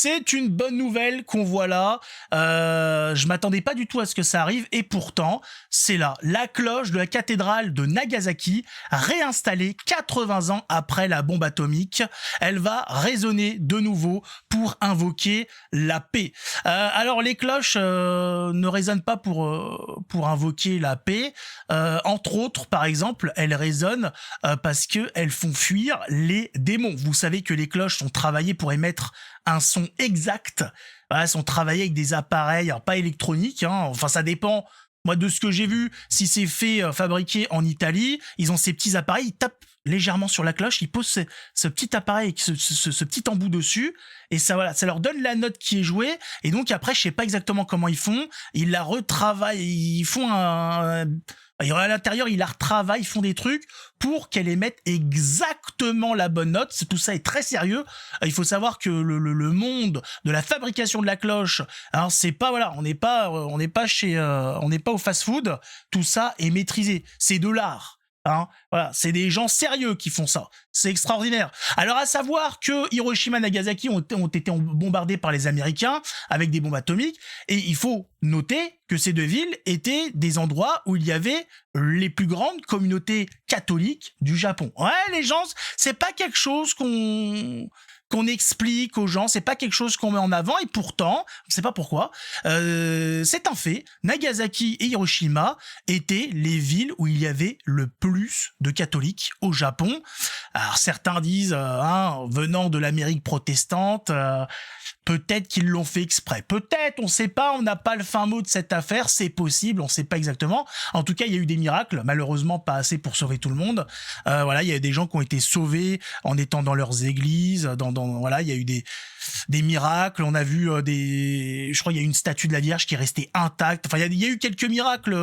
c'est une bonne nouvelle qu'on voit là. Je m'attendais pas du tout à ce que ça arrive et pourtant, c'est là. La cloche de la cathédrale de Nagasaki, réinstallée 80 ans après la bombe atomique. Elle va résonner de nouveau pour invoquer la paix. Alors les cloches ne résonnent pas pour invoquer la paix. Entre autres, par exemple, elles résonnent parce qu'elles font fuir les démons. Vous savez que les cloches sont travaillées pour émettre un son exact. Voilà, elles sont travaillées avec des appareils, alors pas électroniques, hein, enfin ça dépend. Moi, de ce que j'ai vu, si c'est fait, fabriqué en Italie, ils ont ces petits appareils, ils tapent légèrement sur la cloche, ils posent ce petit appareil avec ce petit embout dessus, et ça, voilà, ça leur donne la note qui est jouée, et donc après, je sais pas exactement comment ils font, ils la retravaillent, ils font à l'intérieur, ils la retravaillent, ils font des trucs pour qu'elle émette exactement la bonne note. Tout ça est très sérieux. Il faut savoir que le monde de la fabrication de la cloche, alors c'est pas, voilà, on n'est pas au fast-food. Tout ça est maîtrisé. C'est de l'art. Hein, voilà, c'est des gens sérieux qui font ça. C'est extraordinaire. Alors à savoir que Hiroshima et Nagasaki ont été bombardés par les Américains avec des bombes atomiques, et il faut noter que ces deux villes étaient des endroits où il y avait les plus grandes communautés catholiques du Japon. Ouais, les gens, c'est pas quelque chose qu'on explique aux gens, c'est pas quelque chose qu'on met en avant, et pourtant, on sait pas pourquoi, c'est un fait, Nagasaki et Hiroshima étaient les villes où il y avait le plus de catholiques au Japon. Alors certains disent, venant de l'Amérique protestante, peut-être qu'ils l'ont fait exprès, peut-être, on sait pas, on n'a pas le fin mot de cette affaire, c'est possible, on sait pas exactement. En tout cas, il y a eu des miracles, malheureusement pas assez pour sauver tout le monde. Voilà, il y a des gens qui ont été sauvés en étant dans leurs églises, voilà, il y a eu des miracles. On a vu je crois il y a une statue de la Vierge qui est restée intacte. Enfin, il y a eu quelques miracles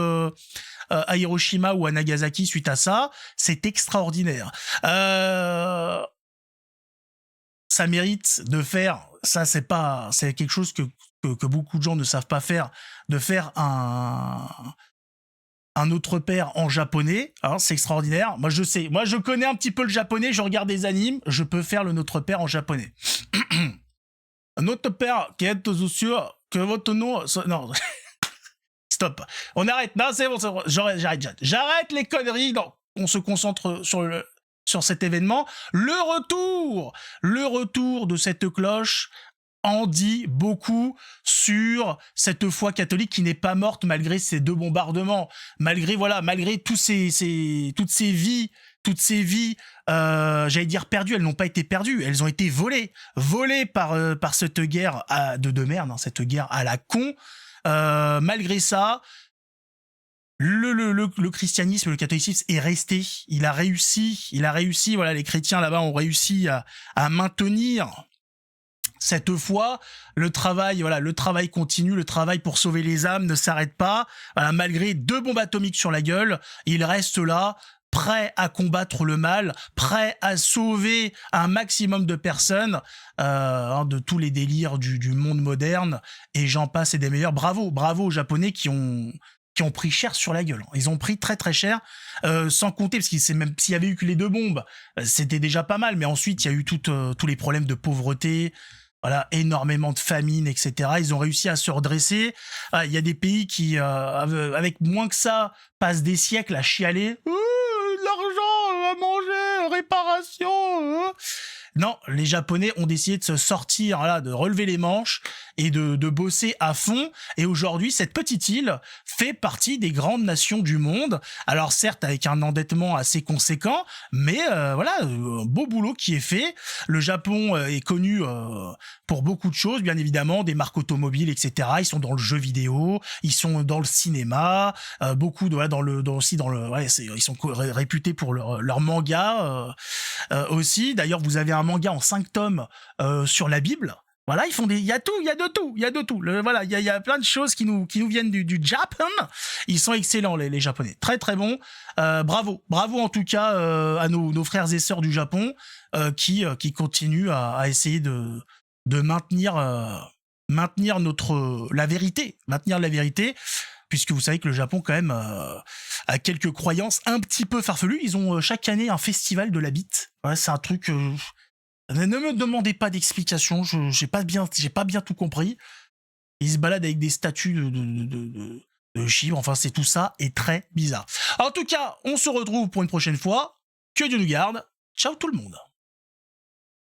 à Hiroshima ou à Nagasaki suite à ça. C'est extraordinaire. Ça mérite de faire, ça c'est quelque chose que beaucoup de gens ne savent pas faire, de faire un autre père en japonais, hein, c'est extraordinaire. Moi je sais, moi je connais un petit peu le japonais, je regarde des animes, je peux faire le notre père en japonais. Notre père qui est sûr que votre nom... Non, stop. On arrête, non c'est bon, j'arrête les conneries, non. On se concentre sur cet événement. Le retour de cette cloche en dit beaucoup sur cette foi catholique qui n'est pas morte malgré ces deux bombardements, malgré toutes ces vies, j'allais dire perdues, elles n'ont pas été perdues, elles ont été volées par cette guerre de merde, hein, cette guerre à la con. Malgré ça, le christianisme, le catholicisme est resté. Il a réussi. Voilà, les chrétiens là-bas ont réussi à maintenir cette foi. Le travail continue. Le travail pour sauver les âmes ne s'arrête pas. Voilà, malgré 2 bombes atomiques sur la gueule, il reste là, prêt à combattre le mal, prêt à sauver un maximum de personnes de tous les délires du monde moderne, et j'en passe et des meilleurs. Bravo aux Japonais qui ont pris cher sur la gueule. Ils ont pris très très cher, sans compter, parce qu'il même s'il y avait eu que les 2 bombes, c'était déjà pas mal, mais ensuite il y a eu tous les problèmes de pauvreté, voilà, énormément de famine, etc. Ils ont réussi à se redresser. Il y a des pays qui, avec moins que ça, passent des siècles à chialer. L'argent à manger, réparation. Non, les Japonais ont décidé de se sortir, là, de relever les manches et de bosser à fond. Et aujourd'hui, cette petite île fait partie des grandes nations du monde. Alors certes, avec un endettement assez conséquent, mais voilà, un beau boulot qui est fait. Le Japon est connu pour beaucoup de choses, bien évidemment, des marques automobiles, etc. Ils sont dans le jeu vidéo, ils sont dans le cinéma, beaucoup de, voilà, ils sont réputés pour leur manga aussi. D'ailleurs, vous avez un manga en 5 tomes sur la Bible. Voilà, il y a de tout. Voilà, il y a plein de choses qui nous viennent du Japon. Ils sont excellents, les Japonais. Très très bons. Bravo en tout cas à nos frères et sœurs du Japon qui continuent à essayer de maintenir la vérité, puisque vous savez que le Japon quand même a quelques croyances un petit peu farfelues. Ils ont chaque année un festival de la bite. Voilà, c'est un truc Ne me demandez pas d'explications, j'ai pas bien tout compris. Il se balade avec des statues de chibres, enfin c'est tout ça est très bizarre. En tout cas, on se retrouve pour une prochaine fois. Que Dieu nous garde. Ciao tout le monde.